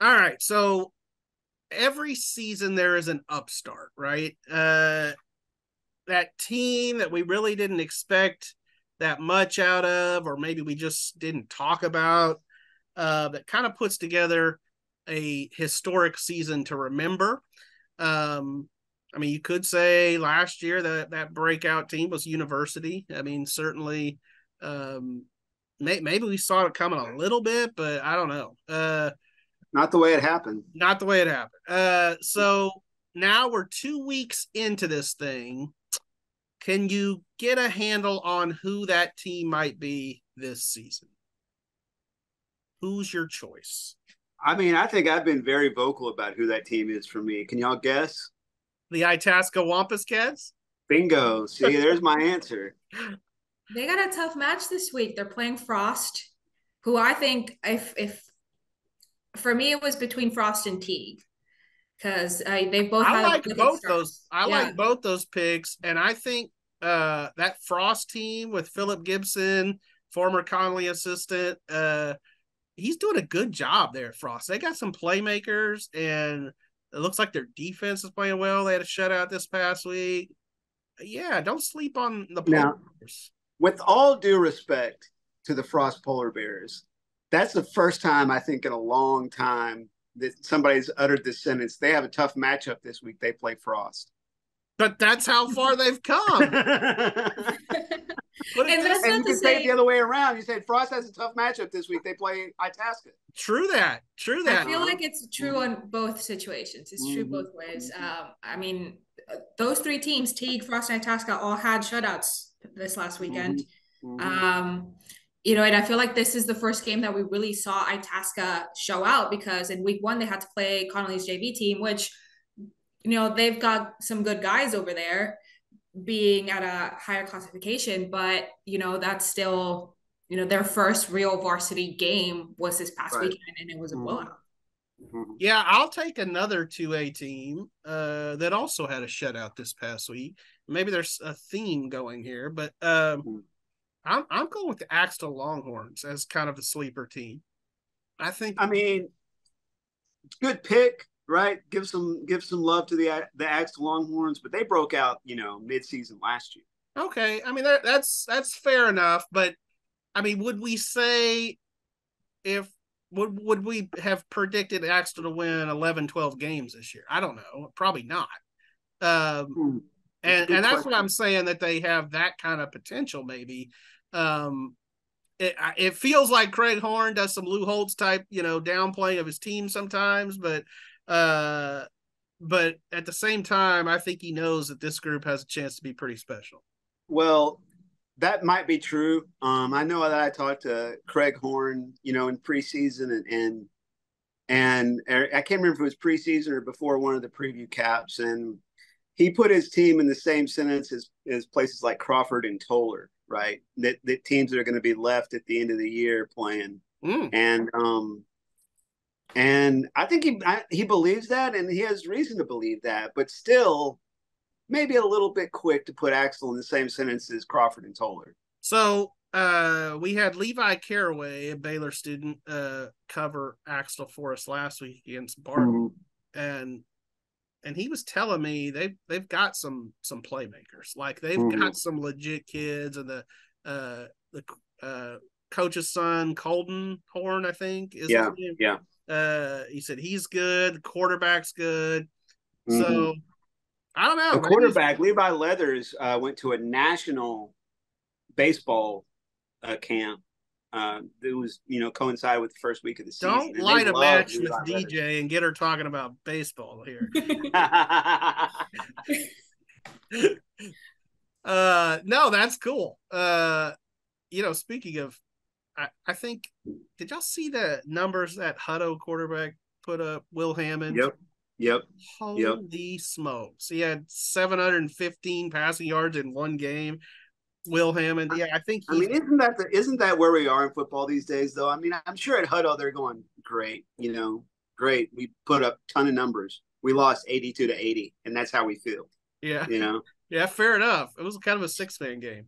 All right. So every season there is an upstart, right? That team that we really didn't expect that much out of, or maybe we just didn't talk about, that kind of puts together a historic season to remember. I mean, you could say last year that breakout team was University. I mean, certainly, maybe we saw it coming a little bit, but I don't know. Not the way it happened. Not the way it happened. So now we're 2 weeks into this thing. Can you get a handle on who that team might be this season? Who's your choice? I mean, I think I've been very vocal about who that team is for me. Can y'all guess? The Itasca Wampus Cats? Bingo. See, there's my answer. They got a tough match this week. They're playing Frost, who I think if for me it was between Frost and Teague because they both I had like both those. I yeah. like both those picks, and I think that Frost team with Philip Gibson, former Conley assistant, he's doing a good job there. Frost. They got some playmakers, and it looks like their defense is playing well. They had a shutout this past week. Yeah, don't sleep on the Polar Bears. With all due respect to the Frost Polar Bears, that's the first time I think in a long time that somebody's uttered this sentence. They have a tough matchup this week. They play Frost. But that's how far they've come. And that's and not you to can say say it the other way around. You said Frost has a tough matchup this week. They play Itasca. True that. I feel like it's true on both situations. It's true both ways. I mean, those three teams, Teague, Frost, and Itasca, all had shutouts this last weekend. You know, and I feel like this is the first game that we really saw Itasca show out because in week 1 they had to play Connolly's JV team, which, you know, they've got some good guys over there being at a higher classification, but, you know, that's still, you know, their first real varsity game was this past weekend and it was a blowout. Yeah, I'll take another 2A team that also had a shutout this past week. Maybe there's a theme going here, but I'm going with the Axtell Longhorns as kind of the sleeper team. I mean, good pick, right? Give some love to the Axtell Longhorns, but they broke out, you know, mid-season last year. Okay, I mean that's fair enough, but I mean, would we say would we have predicted Axtell to win 11, 12 games this year? I don't know, probably not. And that's what I'm saying, that they have that kind of potential. Maybe it feels like Craig Horn does some Lou Holtz type, you know, downplaying of his team sometimes, but at the same time, I think he knows that this group has a chance to be pretty special. Well, that might be true. I know that I talked to Craig Horn, you know, in preseason and I can't remember if it was preseason or before one of the preview caps, and he put his team in the same sentence as places like Crawford and Toller, right? That teams that are going to be left at the end of the year playing. And I think he believes that, and he has reason to believe that, but still maybe a little bit quick to put Axtell in the same sentence as Crawford and Toller. So we had Levi Caraway, a Baylor student, cover Axtell for us last week against Barton, and he was telling me they've got some playmakers, like they've got some legit kids, and the coach's son, Colton Horn, I think is his name. He said he's good, the quarterback's good, so I don't know. The quarterback, Levi Leathers, went to a national baseball camp. It was, you know, coincided with the first week of the season. Don't light a match with DJ and get her talking about baseball here. No, that's cool. You know, speaking of, I think, did y'all see the numbers that Hutto quarterback put up, Will Hammond? Yep. Holy smokes. He had 715 passing yards in one game. Will Hammond. Yeah, I think isn't that where we are in football these days, though? I mean, I'm sure at Hutto they're going, great, you know, great. We put up a ton of numbers. We lost 82-80, and that's how we feel. Yeah. You know? Yeah, fair enough. It was kind of a 6-man game.